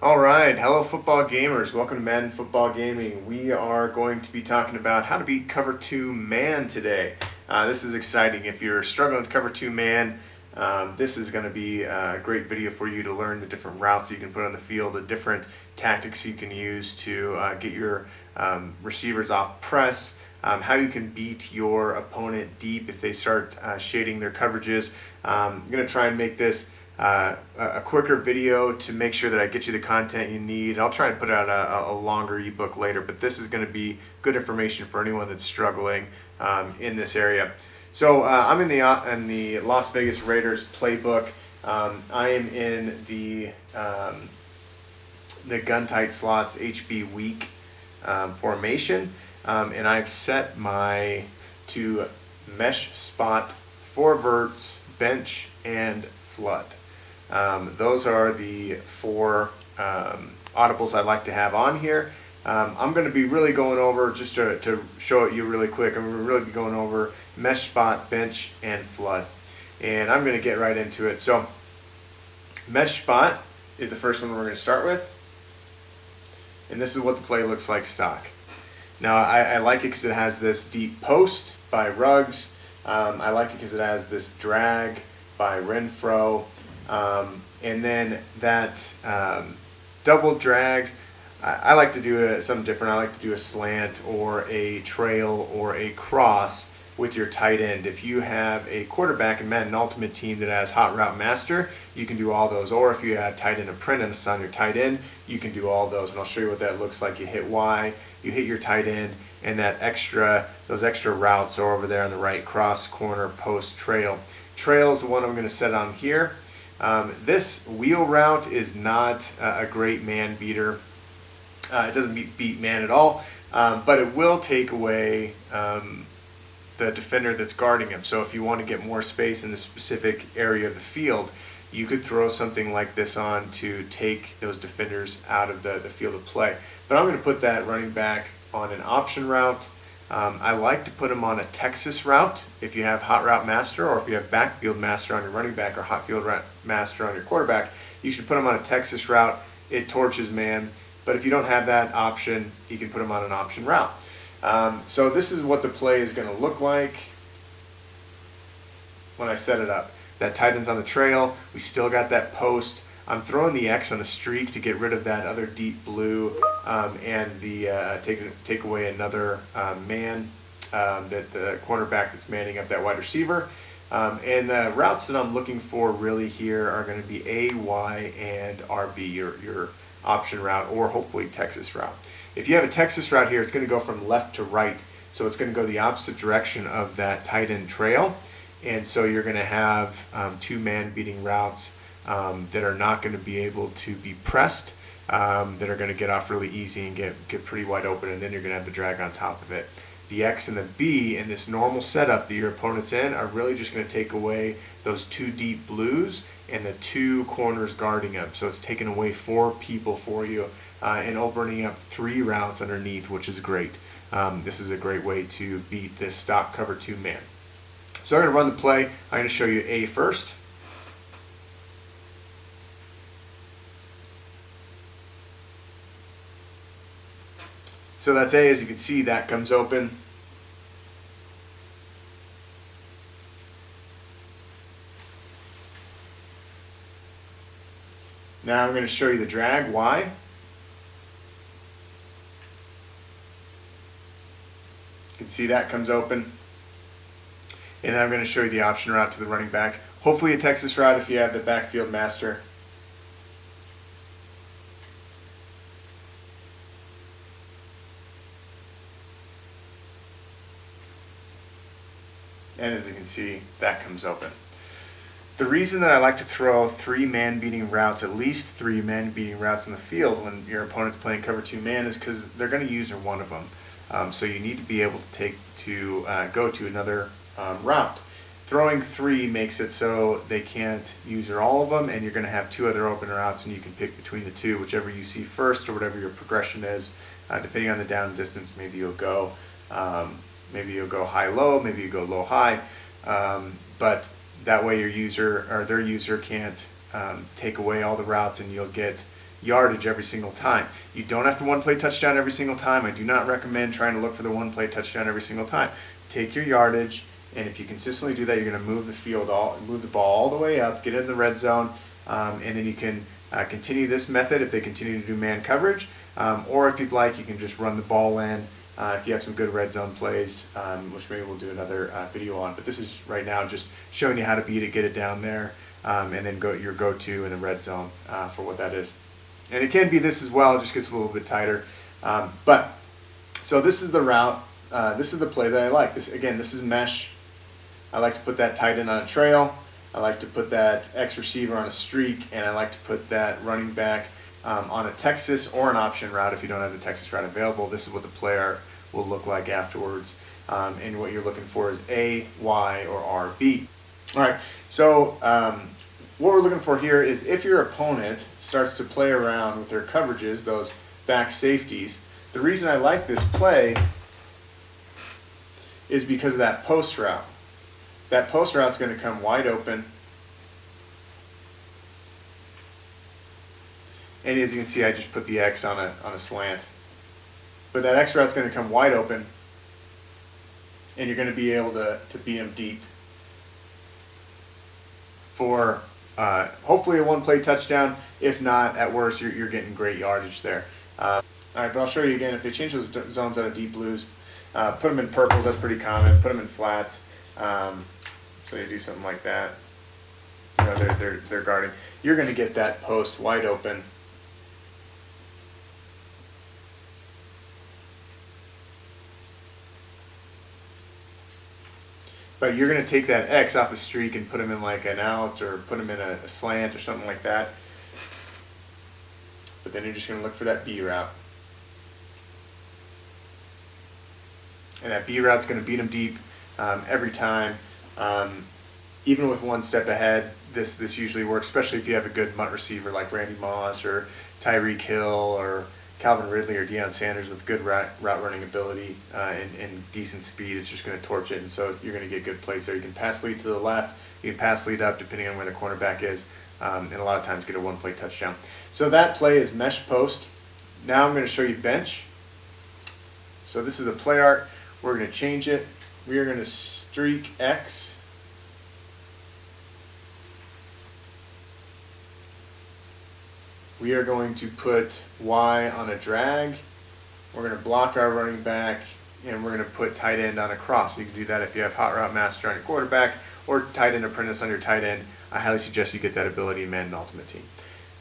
All right, hello football gamers. Welcome to Madden Football Gaming. We are going to be talking about how to beat cover 2 man today. This is exciting. If you're struggling with cover 2 man, this is going to be a great video for you to learn the different routes you can put on the field, the different tactics you can use to get your receivers off press, how you can beat your opponent deep if they start shading their coverages. I'm going to try and make this a quicker video to make sure that I get you the content you need. I'll try and put out a longer ebook later, but this is going to be good information for anyone that's struggling in this area. So I'm in the Las Vegas Raiders playbook. I am in the gun tight slots HB weak formation, and I've set my to mesh spot, four verts, bench, and flood. Those are the four audibles I like to have on here. I'm going to be really going over, just to show it you really quick, I'm going to really be going over mesh spot, bench, and flood. And I'm going to get right into it. So mesh spot is the first one we're going to start with. And this is what the play looks like stock. Now I like it because it has this deep post by Ruggs. I like it because it has this drag by Renfro. And then that double drags, I like to do something different. I like to do a slant or a trail or a cross with your tight end. If you have a quarterback in Madden Ultimate Team that has Hot Route Master, you can do all those. Or if you have tight end apprentice on your tight end, you can do all those. And I'll show you what that looks like. You hit Y, you hit your tight end, and those extra routes are over there on the right, cross, corner, post, trail. Trail is the one I'm going to set on here. This wheel route is not a great man beater. It doesn't beat man at all, but it will take away the defender that's guarding him. So if you want to get more space in the specific area of the field, you could throw something like this on to take those defenders out of the field of play. But I'm going to put that running back on an option route. I like to put him on a Texas route if you have Hot Route Master, or if you have Backfield Master on your running back or Hot Field Master on your quarterback. You should put him on a Texas route. It torches man. But if you don't have that option, you can put him on an option route. So this is what the play is going to look like when I set it up. That tight end's on the trail. We still got that post. I'm throwing the X on the streak to get rid of that other deep blue and the take away another man, that the cornerback that's manning up that wide receiver. And the routes that I'm looking for really here are going to be A, Y, and RB, your option route, or hopefully Texas route. If you have a Texas route here, it's going to go from left to right. So it's going to go the opposite direction of that tight end trail. And so you're going to have two man beating routes that are not going to be able to be pressed, that are going to get off really easy and get pretty wide open, and then you're going to have the drag on top of it. The X and the B in this normal setup that your opponent's in are really just going to take away those two deep blues and the two corners guarding them. So it's taking away four people for you and opening up three routes underneath, which is great. This is a great way to beat this stock cover 2 man. So I'm going to run the play. I'm going to show you A first. So that's A. As you can see, that comes open. Now I'm going to show you the drag, Y. You can see that comes open. And then I'm going to show you the option route to the running back. Hopefully a Texas route if you have the Backfield Master. And as you can see, that comes open. The reason that I like to throw three man beating routes, at least three man beating routes in the field when your opponent's playing cover 2 man, is because they're going to use one of them. So you need to be able to go to another route. Throwing three makes it so they can't use all of them, and you're going to have two other open routes, and you can pick between the two, whichever you see first or whatever your progression is. Depending on the down distance, maybe you'll go high-low, maybe you go low-high, but that way your user or their user can't take away all the routes, and you'll get yardage every single time. You don't have to one-play touchdown every single time. I do not recommend trying to look for the one-play touchdown every single time. Take your yardage, and if you consistently do that, you're going to move the ball all the way up, get it in the red zone, and then you can continue this method if they continue to do man coverage, or if you'd like, you can just run the ball in. If you have some good red zone plays, which maybe we'll do another video on. But this is right now just showing you how to beat it, get it down there, and then your go-to in the red zone for what that is. And it can be this as well, it just gets a little bit tighter. So this is the route, this is the play that I like. This is mesh. I like to put that tight end on a trail. I like to put that X receiver on a streak, and I like to put that running back on a Texas or an option route if you don't have the Texas route available. This is what the player will look like afterwards. And what you're looking for is A, Y, or R, B. All right, so what we're looking for here is if your opponent starts to play around with their coverages, those back safeties, the reason I like this play is because of that post route. That post route's going to come wide open. And as you can see, I just put the X on a slant. But that X route's going to come wide open, and you're going to be able to beat them deep for hopefully a one-play touchdown. If not, at worst, you're getting great yardage there. All right, but I'll show you again. If they change those zones out of deep blues, put them in purples. That's pretty common. Put them in flats. So you do something like that. You know, they're guarding. You're going to get that post wide open. But you're going to take that X off a streak and put him in like an out, or put him in a slant or something like that. But then you're just going to look for that B route. And that B route's going to beat him deep every time. Even with one step ahead, this usually works, especially if you have a good mutt receiver like Randy Moss or Tyreek Hill or Calvin Ridley or Deion Sanders with good route running ability and decent speed. It's just going to torch it, and so you're going to get good plays there. You can pass lead to the left, you can pass lead up depending on where the cornerback is, and a lot of times get a one-play touchdown. So that play is mesh post. Now I'm going to show you bench. So this is the play art. We're going to change it. We are going to streak X. We are going to put Y on a drag. We're going to block our running back, and we're going to put tight end on a cross. You can do that if you have Hot Route Master on your quarterback or Tight End Apprentice on your tight end. I highly suggest you get that ability in Madden Ultimate Team.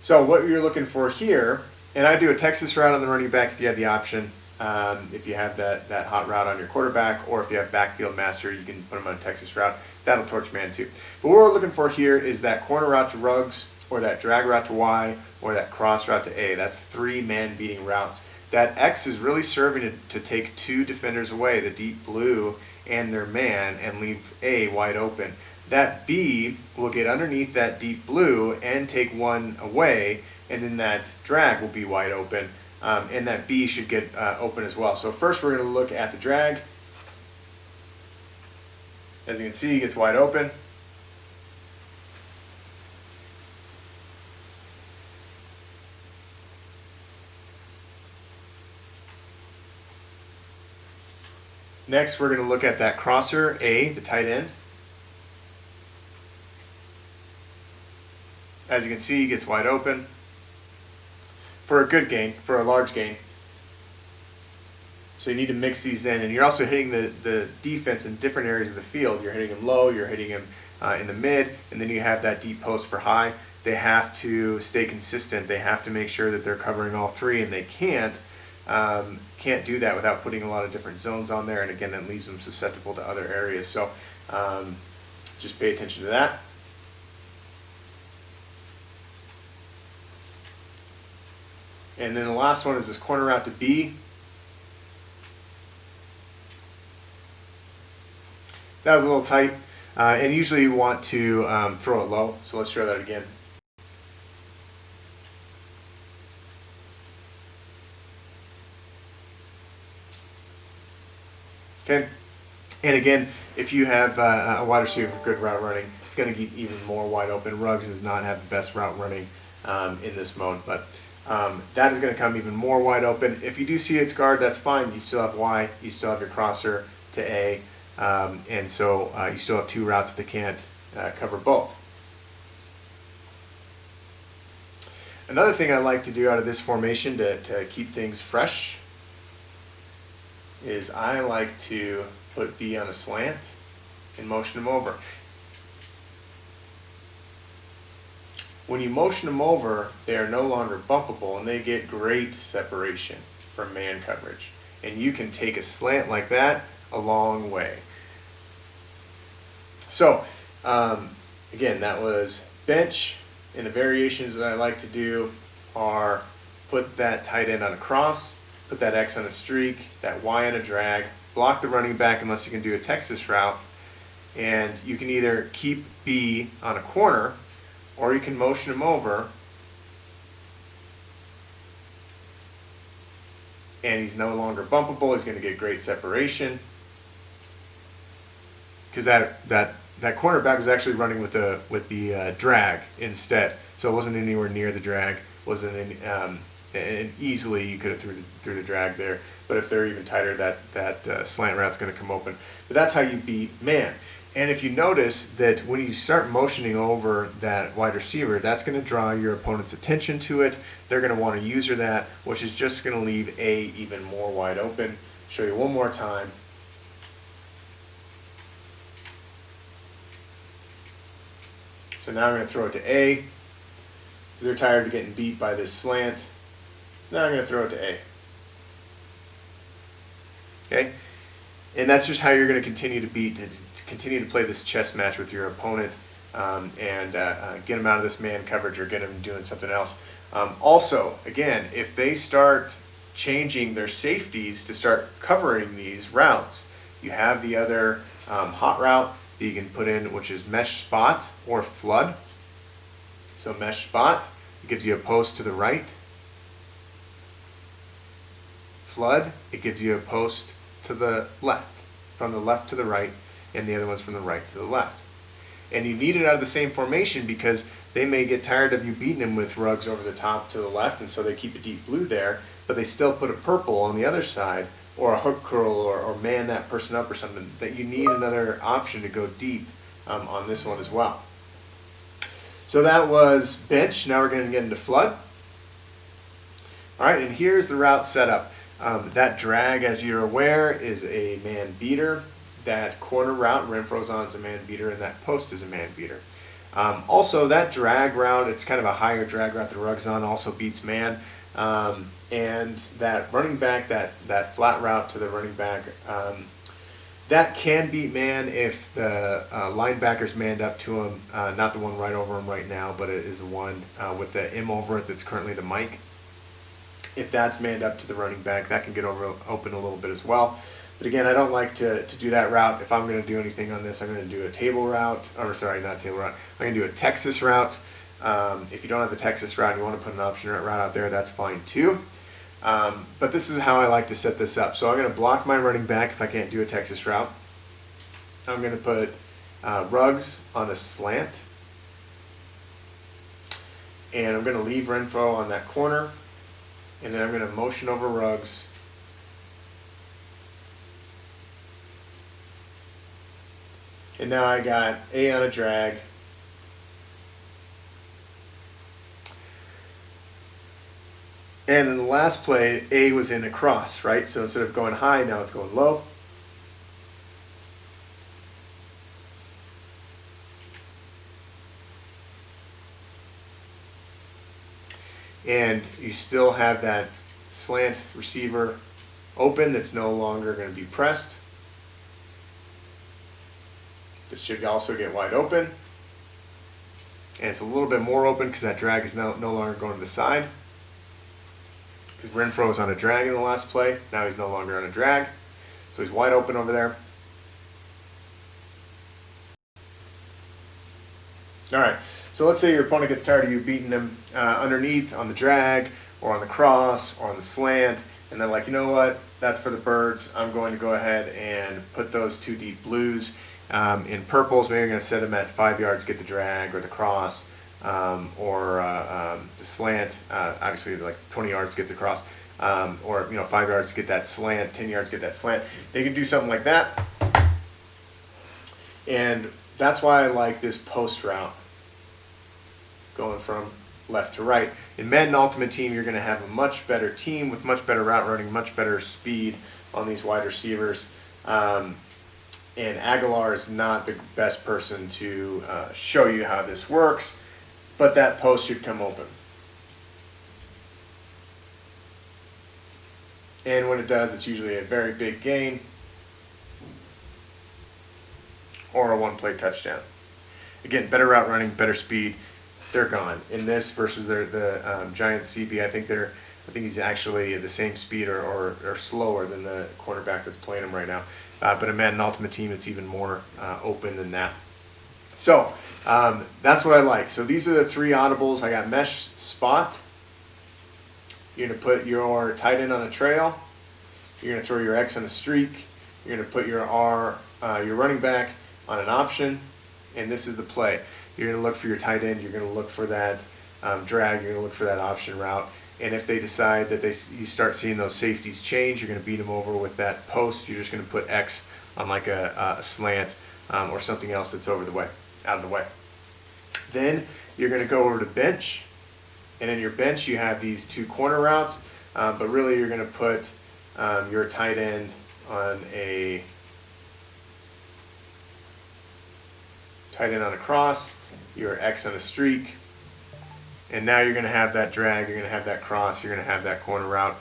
So what you're looking for here, and I do a Texas route on the running back if you have the option. If you have that hot route on your quarterback, or if you have backfield master, you can put them on a Texas route. That'll torch man too. But what we're looking for here is that corner route to Ruggs, or that drag route to Y, or that cross route to A. That's 3 man beating routes. That X is really serving to take 2 defenders away, the deep blue and their man, and leave A wide open. That B will get underneath that deep blue and take 1 away, and then that drag will be wide open. And that B should get open as well. So first we're going to look at the drag. As you can see, it gets wide open. Next, we're going to look at that crosser, A, the tight end. As you can see, it gets wide open for a good gain, for a large gain. So you need to mix these in, and you're also hitting the defense in different areas of the field. You're hitting them low, you're hitting them in the mid, and then you have that deep post for high. They have to stay consistent. They have to make sure that they're covering all 3, and they can't do that without putting a lot of different zones on there, and again, that leaves them susceptible to other areas. So just pay attention to that. And then the last one is this corner route to B. That was a little tight, and usually you want to throw it low, so let's try that again. Okay, and again, if you have a wide receiver with good route running, it's going to get even more wide open. Ruggs does not have the best route running in this mode, but that is going to come even more wide open. If you do see it's guard, that's fine. You still have Y, you still have your crosser to A, and so you still have two routes that can't cover both. Another thing I like to do out of this formation to keep things fresh is I like to put B on a slant and motion them over. When you motion them over, they are no longer bumpable and they get great separation from man coverage. And you can take a slant like that a long way. So, again, that was bench. And the variations that I like to do are put that tight end on a cross, put that X on a streak, that Y on a drag, block the running back unless you can do a Texas route, and you can either keep B on a corner or you can motion him over and he's no longer bumpable. He's going to get great separation because that cornerback was actually running with the drag instead, so it wasn't anywhere near the drag. Wasn't in, and easily you could have threw the drag there. But if they're even tighter, that slant route's going to come open. But that's how you beat man. And if you notice that when you start motioning over that wide receiver, that's going to draw your opponent's attention to it. They're going to want to user that, which is just going to leave A even more wide open. Show you one more time. So now I'm going to throw it to A, because they're tired of getting beat by this slant. So now I'm going to throw it to A. Okay? And that's just how you're going to continue to play this chess match with your opponent and get them out of this man coverage or get them doing something else. Also, again, if they start changing their safeties to start covering these routes, you have the other hot route that you can put in, which is mesh spot or flood. So mesh spot, it gives you a post to the right. Flood, it gives you a post to the left, from the left to the right, and the other one's from the right to the left. And you need it out of the same formation because they may get tired of you beating them with rugs over the top to the left, and so they keep a deep blue there, but they still put a purple on the other side, or a hook curl, or man that person up or something, that you need another option to go deep on this one as well. So that was bench. Now we're going to get into flood. All right, and here's the route setup. That drag, as you're aware, is a man beater. That corner route, Renfro's on, is a man beater, and that post is a man beater. Also, that drag route, it's kind of a higher drag route the rug's on, also beats man. And that running back, that flat route to the running back, that can beat man if the linebacker's manned up to him, not the one right over him right now, but it is the one with the M over it that's currently the Mike. If that's manned up to the running back, that can get open a little bit as well. But again, I don't like to do that route. If I'm going to do anything on this, I'm going to do a table route. Or sorry, not a table route. I'm going to do a Texas route. If you don't have the Texas route and you want to put an option route out there, that's fine too. But this is how I like to set this up. So I'm going to block my running back if I can't do a Texas route. I'm going to put Ruggs on a slant. And I'm going to leave Renfro on that corner. And then I'm going to motion over Ruggs. And now I got A on a drag. And in the last play, A was in a cross, right? So instead of going high, now it's going low. And you still have that slant receiver open that's no longer going to be pressed. It should also get wide open. And it's a little bit more open because that drag is no longer going to the side. Because Renfro was on a drag in the last play. Now he's no longer on a drag. So he's wide open over there. All right. So let's say your opponent gets tired of you beating them underneath on the drag or on the cross or on the slant. And they're like, you know what? That's for the birds. I'm going to go ahead and put those two deep blues in purples. Maybe you're going to set them at 5 yards, get the drag or the cross. or the slant, obviously like 20 yards to get the cross, or 5 yards to get that slant, 10 yards to get that slant. They can do something like that. And that's why I like this post route, going from left to right. In Madden Ultimate Team, you're going to have a much better team with much better route running, much better speed on these wide receivers. And Aguilar is not the best person to show you how this works, but that post should come open. And when it does, it's usually a very big gain or a one-play touchdown. Again, better route running, better speed. They're gone. In this versus the Giants CB, I think he's actually the same speed or slower than the cornerback that's playing him right now. But in Madden Ultimate Team, it's even more open than that. So that's what I like. So these are the three audibles. I got mesh spot. You're going to put your tight end on a trail. You're going to throw your X on a streak. You're going to put your your running back on an option. And this is the play. You're going to look for your tight end. You're going to look for that drag. You're going to look for that option route. And if they decide that you start seeing those safeties change, you're going to beat them over with that post. You're just going to put X on like a slant or something else that's out of the way. Then you're going to go over to bench. And in your bench, you have these two corner routes. But really, you're going to put your tight end on a cross, your X on a streak, and now you're going to have that drag, you're going to have that cross, you're going to have that corner route.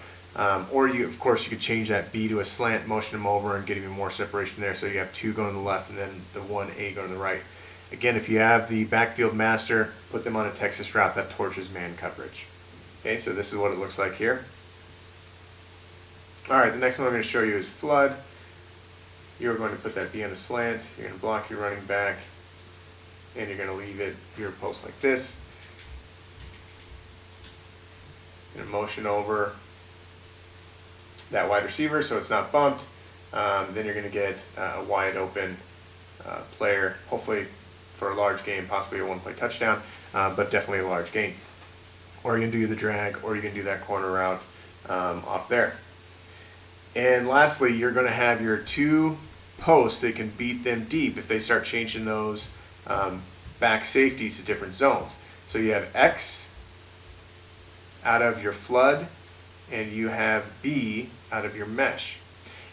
Or of course, you could change that B to a slant, motion them over, and get even more separation there. So you have two going to the left and then the 1A going to the right. Again, if you have the backfield master, put them on a Texas route that torches man coverage. Okay, so this is what it looks like here. All right, the next one I'm going to show you is flood. You're going to put that B on a slant, you're going to block your running back, and you're going to leave your post like this. You're going to motion over that wide receiver so it's not bumped. Then you're going to get a wide open player, hopefully for a large gain, possibly a one-play touchdown, but definitely a large gain. Or you can do the drag, or you can do that corner route off there. And lastly, you're going to have your two posts that can beat them deep if they start changing those back safeties to different zones. So you have X out of your flood, and you have B out of your mesh.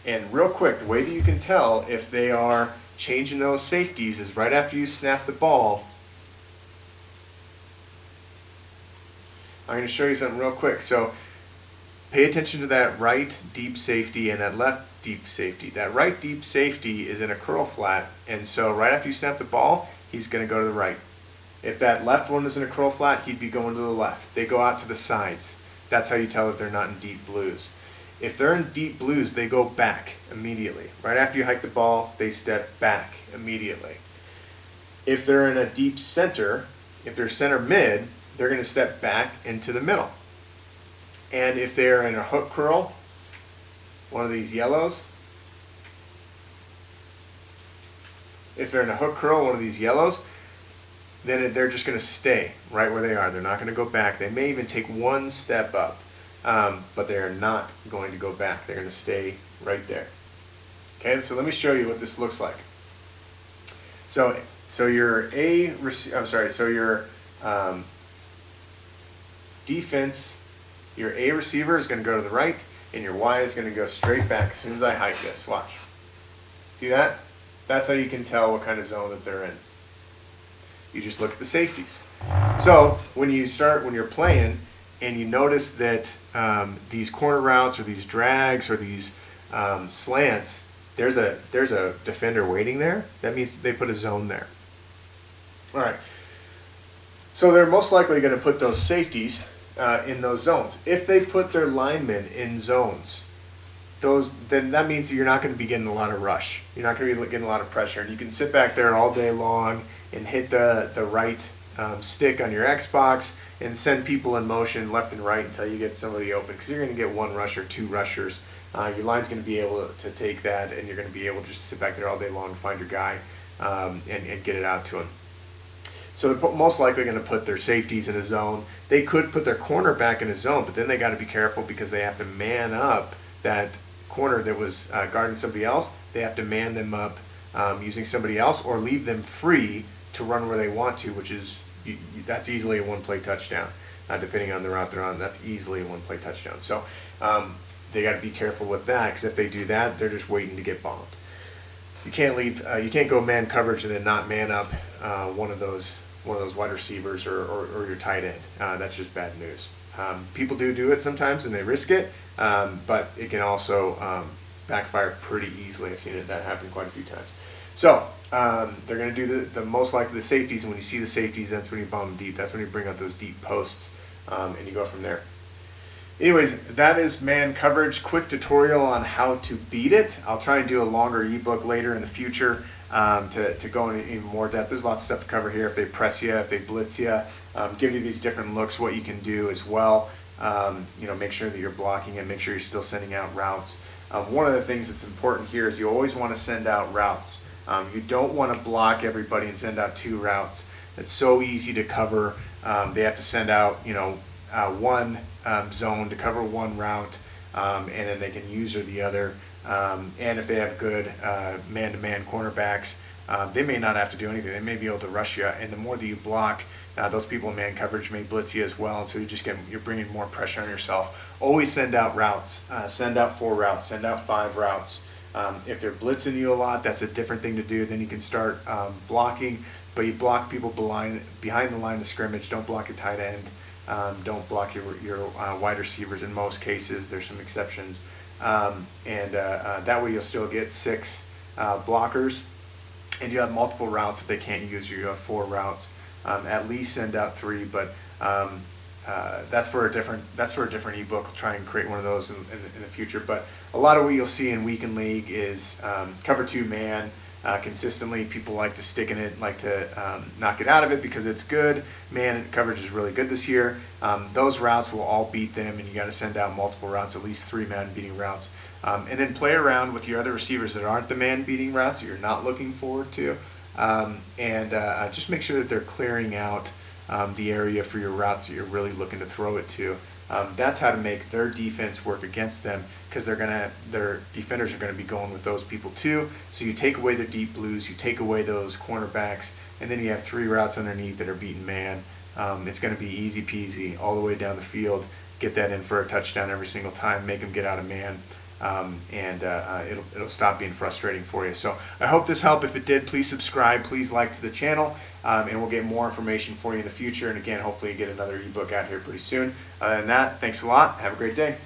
And real quick, the way that you can tell if they are changing those safeties is right after you snap the ball. I'm going to show you something real quick. So pay attention to that right deep safety and that left deep safety. That right deep safety is in a curl flat, and so right after you snap the ball, he's going to go to the right. If that left one is in a curl flat, he'd be going to the left. They go out to the sides. That's how you tell that they're not in deep blues. If they're in deep blues, they go back immediately. Right after you hike the ball, they step back immediately. If they're in a deep center, if they're center mid, they're going to step back into the middle. And if they're in a hook curl, one of these yellows, then they're just going to stay right where they are. They're not going to go back. They may even take one step up, but they are not going to go back. They're going to stay right there. Okay, so let me show you what this looks like. So your defense, your A receiver is going to go to the right, and your Y is going to go straight back as soon as I hike this. Watch. See that? That's how you can tell what kind of zone that they're in. You just look at the safeties. So when you're playing and you notice that these corner routes or these drags or these slants, there's a defender waiting there. That means they put a zone there. All right. So they're most likely going to put those safeties in those zones. If they put their linemen in zones, then that means that you're not going to be getting a lot of rush. You're not going to be getting a lot of pressure, and you can sit back there all day long and hit the right stick on your Xbox and send people in motion left and right until you get somebody open, because you're going to get one rusher, two rushers. Your line's going to be able to take that, and you're going to be able to just sit back there all day long and find your guy and get it out to him. So they're most likely going to put their safeties in a zone. They could put their cornerback in a zone, but then they got to be careful because they have to man up that corner that was guarding somebody else. They have to man them up using somebody else, or leave them free to run where they want to, which is that's easily a one-play touchdown. Depending on the route they're on, that's easily a one-play touchdown. So they got to be careful with that, because if they do that, they're just waiting to get bombed. You can't leave. You can't go man coverage and then not man up one of those wide receivers or your tight end. That's just bad news. People do it sometimes and they risk it, but it can also backfire pretty easily. I've seen that happen quite a few times. So they're going to do the most likely the safeties, and when you see the safeties, that's when you bomb them deep. That's when you bring out those deep posts, and you go from there. Anyways, that is man coverage. Quick tutorial on how to beat it. I'll try and do a longer ebook later in the future to go into even more depth. There's lots of stuff to cover here. If they press you, if they blitz you, give you these different looks, what you can do as well. Make sure that you're blocking and make sure you're still sending out routes. One of the things that's important here is you always want to send out routes. You don't want to block everybody and send out 2 routes. It's so easy to cover. They have to send out, one zone to cover one route, and then they can use the other. And if they have good man-to-man cornerbacks, they may not have to do anything. They may be able to rush you, and the more that you block, those people in man coverage may blitz you as well, and so you're bringing more pressure on yourself. Always send out routes. Send out 4 routes. Send out 5 routes. If they're blitzing you a lot, that's a different thing to do. Then you can start blocking, but you block people behind the line of scrimmage. Don't block your tight end. Don't block your wide receivers in most cases. There's some exceptions. That way you'll still get 6 blockers, and you have multiple routes that they can't use. You have 4 routes. At least send out 3, but that's for a different ebook. I'll try and create one of those in the future. But a lot of what you'll see in weekend league is cover 2 man consistently. People like to stick in it, like to knock it out of it because it's good. Man coverage is really good this year. Those routes will all beat them, and you got to send out multiple routes, at least 3 man beating routes, and then play around with your other receivers that aren't the man beating routes that you're not looking forward to, just make sure that they're clearing out the area for your routes that you're really looking to throw it to. That's how to make their defense work against them, because their defenders are going to be going with those people too. So you take away their deep blues, you take away those cornerbacks, and then you have 3 routes underneath that are beating man. It's going to be easy peasy all the way down the field. Get that in for a touchdown every single time. Make them get out of man. It'll stop being frustrating for you. So I hope this helped. If it did, please subscribe, please like to the channel, and we'll get more information for you in the future. And again, hopefully you get another ebook out here pretty soon. Other than that, thanks a lot. Have a great day.